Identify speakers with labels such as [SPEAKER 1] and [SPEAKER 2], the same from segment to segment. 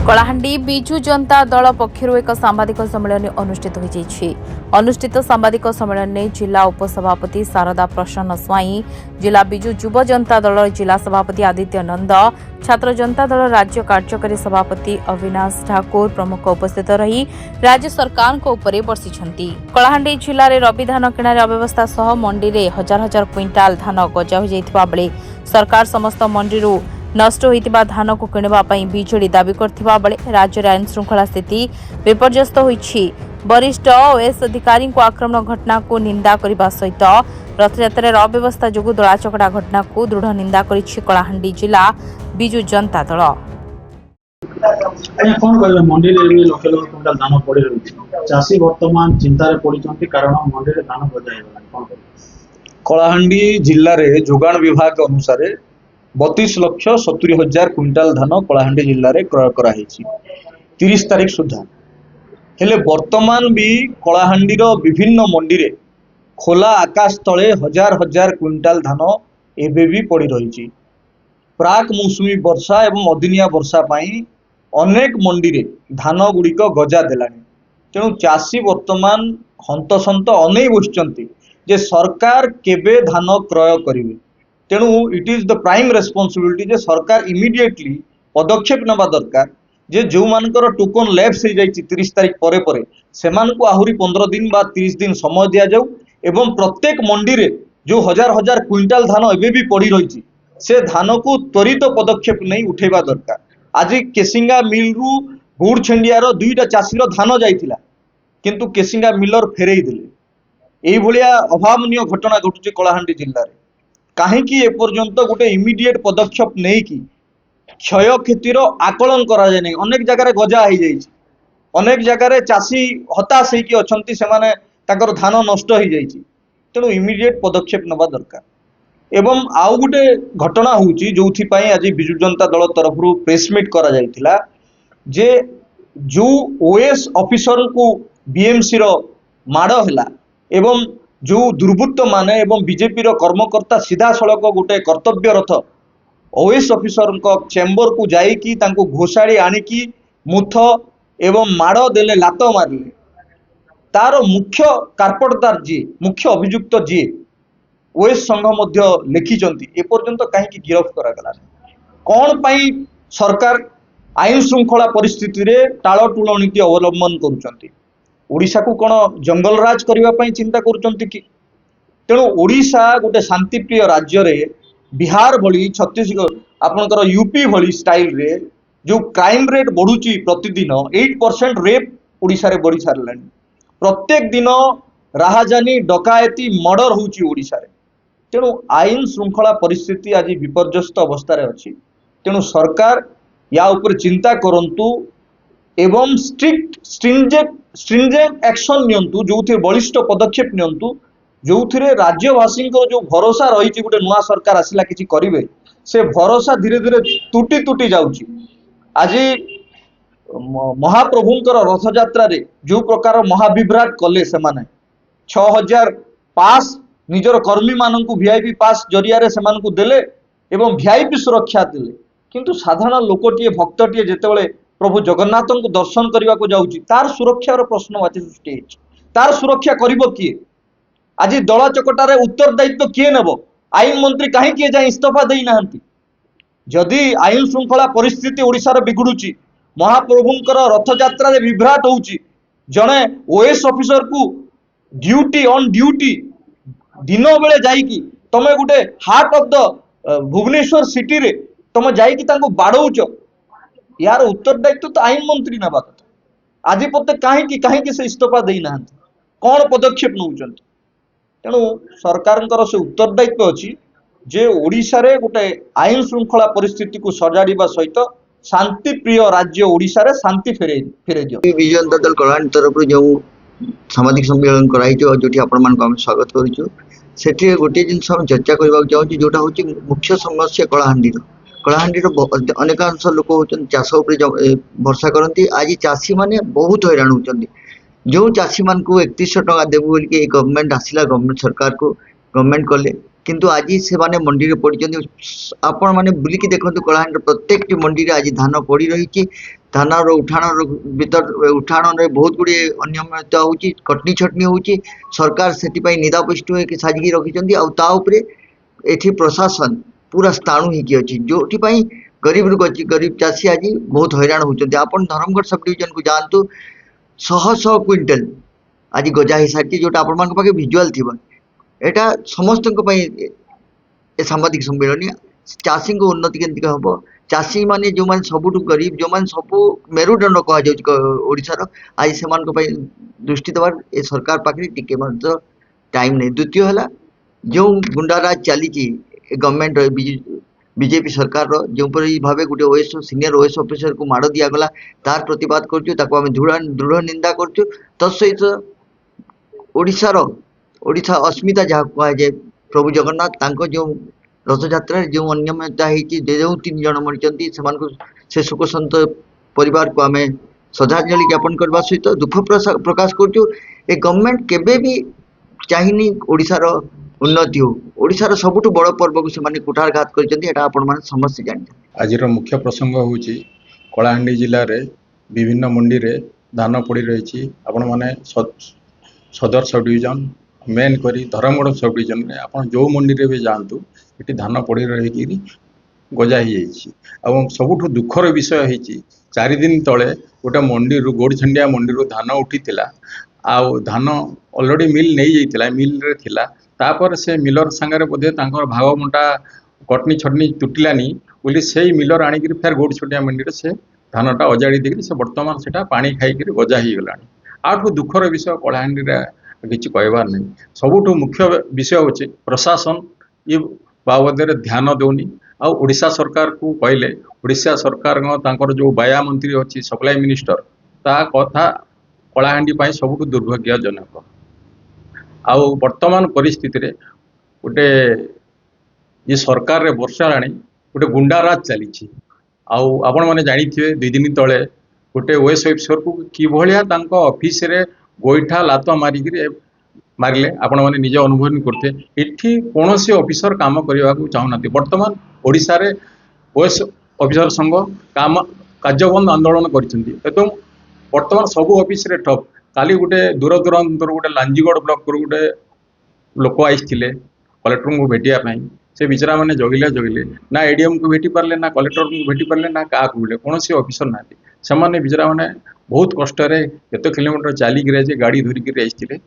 [SPEAKER 1] कलाहांडी बिजु जनता दल पक्षर एक सांबादिक सम्मेलन अनुष्ठित सांबादिक सम्मेलन में जिला उपसभापति शारदा प्रसन्न स्वाई, जिला बिजु युव जनता दल जिला सभापति आदित्य नंद, छात्र जनता दल राज्य कार्यकारी सभापति अविनाश ठाकुर प्रमुख उपस्थित रही राज्य सरकार को उपरे बर्षिछंती। कलाहांडी जिले में रबी धान किणारे अव्यवस्था सह मंडी में हजार हजार क्विंटाल धान गजा हो जाइथिबा बेले सरकार समस्त मंडी नष्ट होइतिबा धान को किणवा पई बिजुली दाबी करथिबा बेले राज्य आईन श्रृंखला स्थिति विपर्यस्त होइछि। वरिष्ठ ओएस अधिकारी को आक्रमण घटना को निंदा करने सहित रथयात्रा अव्यवस्था जो दलाचकड़ा घटना को दृढ़ निंदा करिछि कलाहांडी जिला बिजु जनता दल।
[SPEAKER 2] मंडी लक्ष लक्ष क्विंटाल धान पड़ी रही चाषी बर्तमान चिंतार पड़ती कारण मंडी धान गजा
[SPEAKER 3] कलाहांडी जिले में जोगाण विभाग अनुसार 32,70,000 क्विंटाल धान कलाहांडी जिले में क्रय कराई 30 तारीख सुधा हेले वर्तमान भी कलाहांडी विभिन्न मंडी रे खोला आकाश तले हजार हजार क्विंटाल धान एबे भी पड़ी रही। प्राक मौसुमी वर्षा एवं अदिनिया वर्षा पाई अनेक मंडी रे धान गुड़िक गजा देलानी। तेणु चाषी वर्तमान हंतसंत अनै बसचंती जे सरकार केबे धान क्रय करिवे। तेणु it is the prime responsibility जे सरकार इमिडिएटली पदक्षेप नबा दरकार जे जो मानकर टोकन लैप्स हो जाई 30 तारीख परे परे सेमान को आहुरी 15 दिन बा 30 दिन समय दिया जाऊ एवं प्रत्येक मंडी रे जो हजार हजार क्विंटाल धान एबे भी पड़ी रही से धान को त्वरित पदक्षेप नहीं उठेबा दरकार। आज केसिंगा मिल रु गुड़ छेंडियार 2टा चाषीर धान जाइथिला किंतु केसिंगा मिलर फेरई देले। एई भलिया अभावनीय घटना घटुची कलाहांडी जिल्ला रे। कहीं एपर्यंत गोटे इमिडिएट पदक्षेप नहीं कि क्षय क्षतिर आकलन करा जाए नहीं। अनेक जगह गजा हो जाए, अनेक जगह चाषी हताश होइकी अछंती सेमाने ताकर धान नष्ट हो जाए। तेणु इमिडिएट पदक्षेप नबा दरकार। एवं आउ गोटे घटना होउची जोथि आज बिजु जनता दल तरफ प्रेस मीट करा जाइथिला जे जो ओएस ऑफिसर को बीएमसी रो माड़ हैला एवं जो दुर्बृत्त माने एवं बीजेपी रो कर्मकर्ता सीधा सड़क गोटे कर्तव्यरत ओएस ऑफिसर चेम्बर को जाइकी तांको घोषाड़ी आनिकी मुथ एवं माड़ देले लात मारिले। तार मुख्य कार्पटदार जी मुख्य अभियुक्त जी ओएस संघ मध्य लिखिचंती एपर्यंत कहीं गिरफ करागला कौन पाई सरकार आईन श्रृंखला परिस्थिति रे टाळटुळ नीति अवलंबन करुचंती। ओडिशा को कौन जंगल राज करने चिंता करुचंती कि? तेणु ओडिशा गोटे शांतिप्रिय राज्य रे बिहार भली छत्तीसगढ़ आपनकर यूपी भली स्टाइल रे जो क्राइम रेट बढ़ुची प्रतिदिन 8% रेप ओडिशा रे बढ़ी सारलानी। प्रत्येक दिन राहाजानी डकायती मर्डर होउची ओडिशा रे। तेणु आईन श्रृंखला परिस्थिति आज विपर्यस्त अवस्था रे अछि। तेणु सरकार या ऊपर चिंता करंतु एवं स्ट्रिंजेंट एक्शन नियंतु जो बलिष्ठ पदक्षेप नियंतु जो राज्यवासी जो भरोसा रही गोटे नुआ सरकार आसला किसी करिवे से भरोसा धीरे धीरे तुटी तुटी जाउची। आज महाप्रभुंकर रथ यात्रा रे जो प्रकार महाविभ्राट कले से माने 6000 पास निजर कर्मी माननकु वीआईपी पास जरिया रे सेमान को देले एवं वीआईपी सुरक्षा देले किंतु साधारण लोकटिए भक्तटिए जेतेबेले प्रभु जगन्नाथ को दर्शन करने को जाऊँगी तार सुरक्षार प्रश्नवाची सृष्टि होइछि। तार सुरक्षा करिबो किए? आज दला चकटार उत्तरदायित्व किए नेब? आईन मंत्री कहीं किए जाए इस्तीफा देई नाहंती? जदि आईन श्रृंखला परिस्थिति ओडिशार बिगुड़ुची महाप्रभुंकर रथ यात्रा रे विभ्राट होउची जने ओएस ऑफिसर को ड्यूटी ऑन ड्यूटी दिन बेले जाइकी तमे गोटे heart of the Bhubaneswar city रे तमे जाइकी तांको बाड़ौच यार उत्तरदायित्व तो आईन मंत्री ना कथा। आज पते कहीं से इस्तीफा देई नाहंती कौन पदक्षेप नौचंती? तेणु सरकार से उत्तरदायित्व अच्छी जे ओडिशा रे गोटे आईन श्रृंखला परिस्थिति को सजाड़िबा सहित शांतिप्रिय राज्य ओडिशा रे शांति फेरे दियो।
[SPEAKER 4] बिजु जनता दल कल्याण तरफ जो सामाजिक सम्मेलन कराई जो आपण मान को हम स्वागत करूछु सेठी गोटे जिनस हम चर्चा करबा चाहूँ जोटा होची मुख्य समस्या कलाहांडीर अनेकांश लोक होचन चाष उपरे भरसा करती। आज चाषी माने बहुत हैरान होचंदी। जो चाषी मान को 3100 टका देबु बोल के गवर्नमेंट आसिला गवर्नमेंट सरकार को गवर्नमेंट कले किंतु आज से माने मंडी रे पड़ी आपण माने बुलिकी देखंतु कलाहांडीर प्रत्येक मंडी रे आज धान पड़ी रही धानर उठाण बहुत गुड़े अनियमितता होची कटनी छटनी होची सरकार से निदापुष्ट होकर साजिकी रखिंट आउे एठी प्रशासन पूरा स्थाणु होगी अच्छी जोटी गरीब गरीब चाषी आज बहुत हैरान होती आप धर्मगढ़ सब डिविजन को जातु शह शह क्विंटल आज गजा हो सारी जोटा आप भिजुआल थी यहाँ समस्त सांबादिक सम्मेलन चाषी को उन्नति केमती हम चाषी माने जो माने सबुठ गरीब जो माने सब मेरुदंड कह आज से दृष्टि देवार ए सरकार पाखे टिके टाइम नहीं। द्वितीय है जो गुंडाराज चली गवर्नमेंट बीजेपी सरकार जो भाव गोटे ओएस सीनियर ओएस ऑफिसर को माड़ दिगला तार प्रतिवाद करें दृढ़ निंदा कर तत्सहित ओडिशा अस्मिता जहाँ कहुए प्रभु जगन्नाथ जो रथयात्रा जो अनियमितता जो 3 जन मरी से शोकसंत परिवार को आम श्रद्धांजलि ज्ञापन करने सहित दुख प्रकाश करुँ ए गवर्नमेंट केबे भी चाहिनी ओडिशार उन्नति हो ओडिशार सबुठ बड़ पर्व को से कुठारघात कर समस्ते जानते।
[SPEAKER 5] आज मुख्य प्रसंग हूँ कलाहांडी जिले में विभिन्न मंडी रे धान पड़ रही आपण मैंने सदर सब डिविजन मेन करी धर्मगढ़ सब डिविजन में आप जो मंडी रे भी जातु ये धान पड़ रही गजा हो सबुठ दुखर विषय होती 4 दिन तले गोटे मंडी गोड़छंडिया मंडी धान उठी आउ धान ऑलरेडी मिल नहीं जाइए मिल रे थिला तापर से मिलर सांगे बोधे भागमंटा कटनी छटनी तुटिलानी बोली से मिलर आणिक फेर गोड़छंडिया मंडी से धानटा अजाड़ी देकर से बर्तमान से पानी खाई गजा हो गला आठू दुखर विषय कलाहांडी किसी कहबार नहीं। सबुठ मुख्य विषय होचे प्रशासन ये बाबद ध्यान देउनी आ ओडिशा सरकार को कहले ओडिशा सरकार जो बाया मंत्री अच्छी सप्लाई मिनिस्टर ता कथा कलाहांडी सबुठ दुर्भाग्यजनक आउ वर्तमान परिस्थिति रे गोटे ये सरकार रे वर्षा राणी गोटे गुंडाराज चली आपण मैंने जानी थे 2 दिन तले गोटे ओएस ऑफिसर को कि भाया ऑफिस रे गोईठा लात मारिक मारे आपण मैंने निजे अनुभव करते एठी कौन से ऑफिसर काम करने को चाहूना बर्तमान ओडिशा रे ओएस ऑफिसर संघ काम कार्यबंद आंदोलन कर बर्तमान सबू ऑफिस रे ठप काली गोटे दूर दूरांतर गोटे लांजीगढ़ ब्लॉक गोटे लोक आईते कलेक्टर को भेटिया से बिचरा मैंने जगिले ना एडीएम को भेटी पारे ना कलेक्टर को भेटी पारे ना क्या भेटे कौन से ऑफिसर ना से बिचरा मैंने बहुत कष्ट केत किलोमीटर चलिक गाड़ी धरिक आते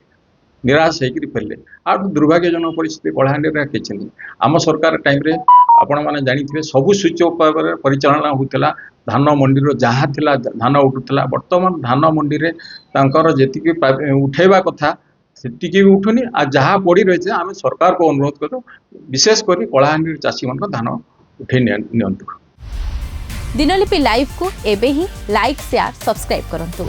[SPEAKER 5] निराश होकर फेरले आ दुर्भाग्यजनक परिस्थिति कलाहांडी किसी नहीं। आम सरकार टाइम रे आपण मैंने जानी सबू सूचक भाव परिचालना होता धान मंडी जहाँ थिला धान उठुला बर्तमान धान मंडी रे जी उठेबा कथा सेटिकी भी उठुनी आ जहाँ पड़ी रही आम सरकार को अनुरोध करूँ विशेषकर कलाहांडी चाषी मान धान उठे नियंतु।
[SPEAKER 1] दिनलिपि लाइव को एबे ही लाइक शेयर सब्सक्राइब करंतु।